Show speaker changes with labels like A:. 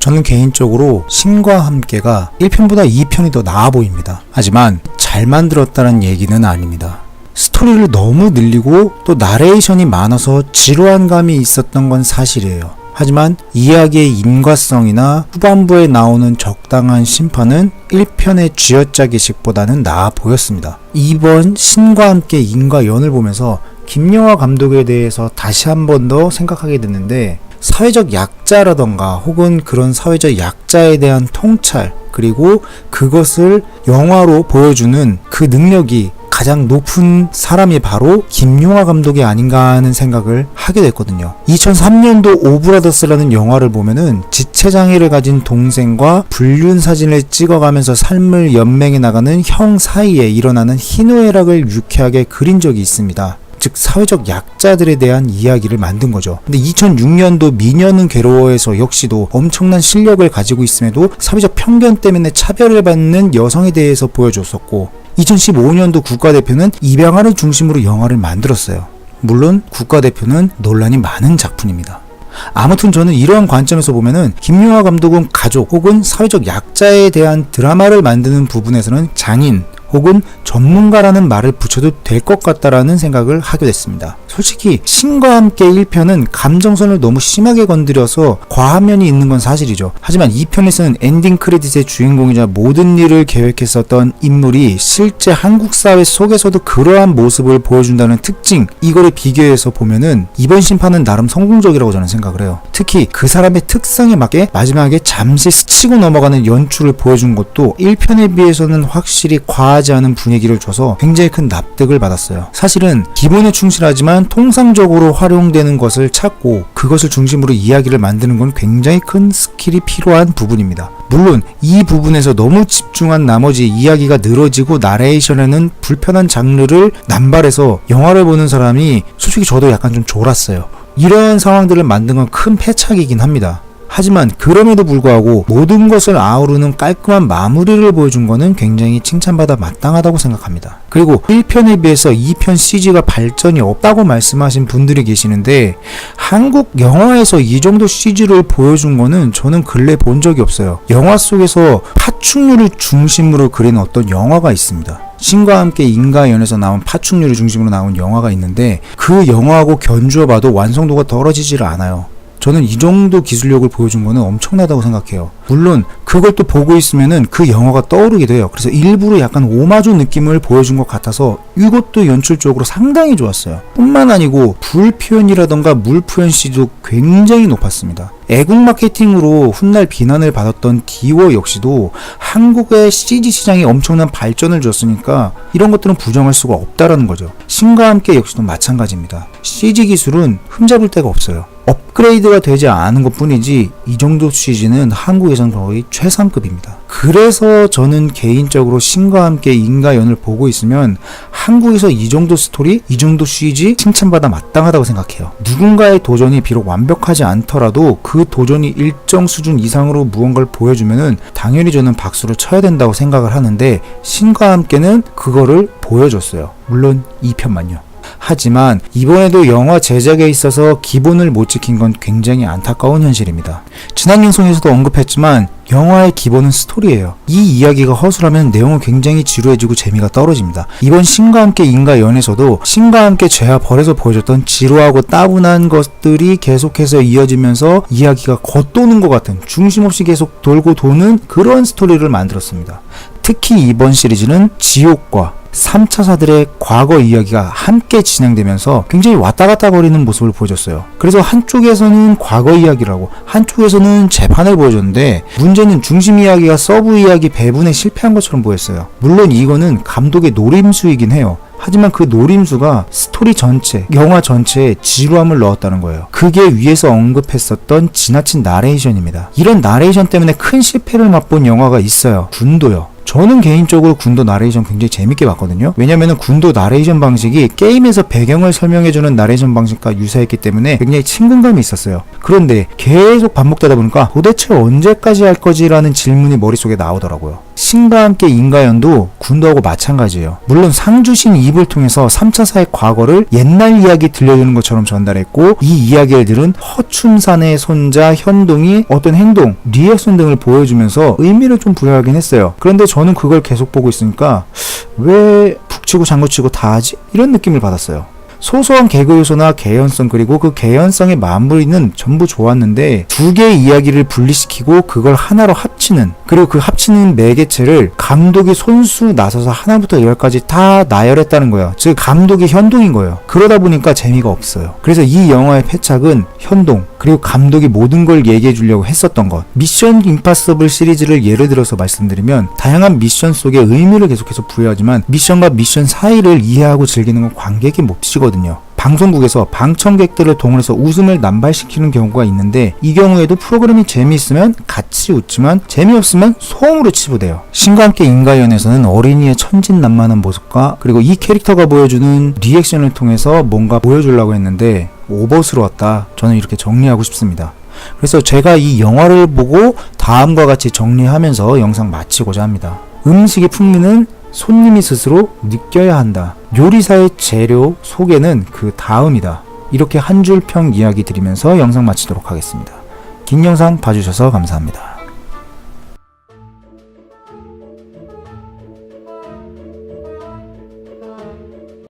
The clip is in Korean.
A: 저는 개인적으로 신과 함께가 1편보다 2편이 더 나아 보입니다. 하지만 잘 만들었다는 얘기는 아닙니다. 스토리를 너무 늘리고 또 나레이션이 많아서 지루한 감이 있었던 건 사실이에요. 하지만 이야기의 인과성이나 후반부에 나오는 적당한 심판은 1편의 쥐어짜기식보다는 나아 보였습니다. 이번 신과 함께 인과 연을 보면서 김영하 감독에 대해서 다시 한 번 더 생각하게 됐는데, 사회적 약자라던가 혹은 그런 사회적 약자에 대한 통찰, 그리고 그것을 영화로 보여주는 그 능력이 가장 높은 사람이 바로 김용하 감독이 아닌가 하는 생각을 하게 됐거든요. 2003년도 오브라더스라는 영화를 보면은 지체장애를 가진 동생과 불륜 사진을 찍어가면서 삶을 연맹해 나가는 형 사이에 일어나는 희노애락을 유쾌하게 그린 적이 있습니다. 즉 사회적 약자들에 대한 이야기를 만든 거죠. 근데 2006년도 미녀는 괴로워에서 역시도 엄청난 실력을 가지고 있음에도 사회적 편견 때문에 차별을 받는 여성에 대해서 보여줬었고, 2015년도 국가대표는 입양아를 중심으로 영화를 만들었어요. 물론 국가대표는 논란이 많은 작품입니다. 아무튼 저는 이러한 관점에서 보면은 김용하 감독은 가족 혹은 사회적 약자에 대한 드라마를 만드는 부분에서는 장인 혹은 전문가라는 말을 붙여도 될 것 같다라는 생각을 하게 됐습니다. 솔직히 신과 함께 1편은 감정선을 너무 심하게 건드려서 과한 면이 있는 건 사실이죠. 하지만 2편에서는 엔딩 크레딧의 주인공이자 모든 일을 계획했었던 인물이 실제 한국 사회 속에서도 그러한 모습을 보여준다는 특징, 이거를 비교해서 보면은 이번 심판은 나름 성공적이라고 저는 생각을 해요. 특히 그 사람의 특성에 맞게 마지막에 잠시 스치고 넘어가는 연출을 보여준 것도 1편에 비해서는 확실히 과하지 않은 분위기를 줘서 굉장히 큰 납득을 받았어요. 사실은 기본에 충실하지만 통상적으로 활용되는 것을 찾고 그것을 중심으로 이야기를 만드는 건 굉장히 큰 스킬이 필요한 부분입니다. 물론 이 부분에서 너무 집중한 나머지 이야기가 늘어지고 나레이션에는 불편한 장르를 남발해서 영화를 보는 사람이 솔직히 저도 약간 좀 졸았어요. 이러한 상황들을 만든 건 큰 패착이긴 합니다. 하지만 그럼에도 불구하고 모든 것을 아우르는 깔끔한 마무리를 보여준 거는 굉장히 칭찬받아 마땅하다고 생각합니다. 그리고 1편에 비해서 2편 CG가 발전이 없다고 말씀하신 분들이 계시는데, 한국 영화에서 이 정도 CG를 보여준 거는 저는 근래 본 적이 없어요. 영화 속에서 파충류를 중심으로 그린 어떤 영화가 있습니다. 신과 함께 인과 연에서 나온 파충류를 중심으로 나온 영화가 있는데, 그 영화하고 견주어 봐도 완성도가 떨어지질 않아요. 저는 이 정도 기술력을 보여준 거는 엄청나다고 생각해요. 물론 그걸 또 보고 있으면은 그 영화가 떠오르기도 해요. 그래서 일부러 약간 오마주 느낌을 보여준 것 같아서 이것도 연출적으로 상당히 좋았어요. 뿐만 아니고 불 표현이라던가 물 표현 시도 굉장히 높았습니다. 애국 마케팅으로 훗날 비난을 받았던 디워 역시도 한국의 CG 시장이 엄청난 발전을 줬으니까 이런 것들은 부정할 수가 없다라는 거죠. 신과 함께 역시도 마찬가지입니다. CG 기술은 흠잡을 데가 없어요. 업그레이드가 되지 않은 것 뿐이지 이 정도 CG는 한국에선 거의 최상급입니다. 그래서 저는 개인적으로 신과 함께 인과 연을 보고 있으면 한국에서 이 정도 스토리, 이 정도 CG 칭찬받아 마땅하다고 생각해요. 누군가의 도전이 비록 완벽하지 않더라도 그 도전이 일정 수준 이상으로 무언가를 보여주면은 당연히 저는 박수를 쳐야 된다고 생각을 하는데, 신과 함께는 그거를 보여줬어요. 물론 2편만요. 하지만 이번에도 영화 제작에 있어서 기본을 못 지킨 건 굉장히 안타까운 현실입니다. 지난 방송에서도 언급했지만 영화의 기본은 스토리예요. 이 이야기가 허술하면 내용은 굉장히 지루해지고 재미가 떨어집니다. 이번 신과 함께 인과 연에서도 신과 함께 죄와 벌에서 보여줬던 지루하고 따분한 것들이 계속해서 이어지면서 이야기가 겉도는 것 같은, 중심 없이 계속 돌고 도는 그런 스토리를 만들었습니다. 특히 이번 시리즈는 지옥과 3차사들의 과거 이야기가 함께 진행되면서 굉장히 왔다 갔다 거리는 모습을 보여줬어요. 그래서 한쪽에서는 과거 이야기라고, 한쪽에서는 재판을 보여줬는데, 문제는 중심 이야기가 서브 이야기 배분에 실패한 것처럼 보였어요. 물론 이거는 감독의 노림수이긴 해요. 하지만 그 노림수가 스토리 전체, 영화 전체에 지루함을 넣었다는 거예요. 그게 위에서 언급했었던 지나친 나레이션입니다. 이런 나레이션 때문에 큰 실패를 맛본 영화가 있어요. 군도요. 저는 개인적으로 군도 나레이션 굉장히 재밌게 봤거든요. 왜냐면은 군도 나레이션 방식이 게임에서 배경을 설명해주는 나레이션 방식과 유사했기 때문에 굉장히 친근감이 있었어요. 그런데 계속 반복되다 보니까 도대체 언제까지 할 거지라는 질문이 머릿속에 나오더라고요. 신과 함께 인가연도 군도하고 마찬가지예요. 물론 상주신 입을 통해서 3차 사의 과거를 옛날 이야기 들려주는 것처럼 전달했고, 이 이야기를 들은 허춘산의 손자 현동이 어떤 행동, 리액션 등을 보여주면서 의미를 좀 부여하긴 했어요. 그런데 저는 그걸 계속 보고 있으니까 왜 북치고 장구치고 다 하지? 이런 느낌을 받았어요. 소소한 개그 요소나 개연성, 그리고 그 개연성의 마무리는 전부 좋았는데, 두 개의 이야기를 분리시키고 그걸 하나로 합치는, 그리고 그 합치는 매개체를 감독이 손수 나서서 하나부터 열까지 다 나열했다는 거예요. 즉 감독이 현동인 거예요. 그러다 보니까 재미가 없어요. 그래서 이 영화의 패착은 현동, 그리고 감독이 모든 걸 얘기해 주려고 했었던 것. 미션 임파서블 시리즈를 예를 들어서 말씀드리면, 다양한 미션 속에 의미를 계속해서 부여하지만 미션과 미션 사이를 이해하고 즐기는 건 관객이 몫이거든요. 방송국에서 방청객들을 동원해서 웃음을 남발시키는 경우가 있는데, 이 경우에도 프로그램이 재미있으면 같이 웃지만 재미없으면 소음으로 치부돼요. 신과 함께 인가연에서는 어린이의 천진난만한 모습과 그리고 이 캐릭터가 보여주는 리액션을 통해서 뭔가 보여주려고 했는데 오버스러웠다. 저는 이렇게 정리하고 싶습니다. 그래서 제가 이 영화를 보고 다음과 같이 정리하면서 영상 마치고자 합니다. 음식의 풍미는 손님이 스스로 느껴야 한다. 요리사의 재료 소개는 그 다음이다. 이렇게 한 줄 평 이야기 드리면서 영상 마치도록 하겠습니다. 긴 영상 봐주셔서 감사합니다.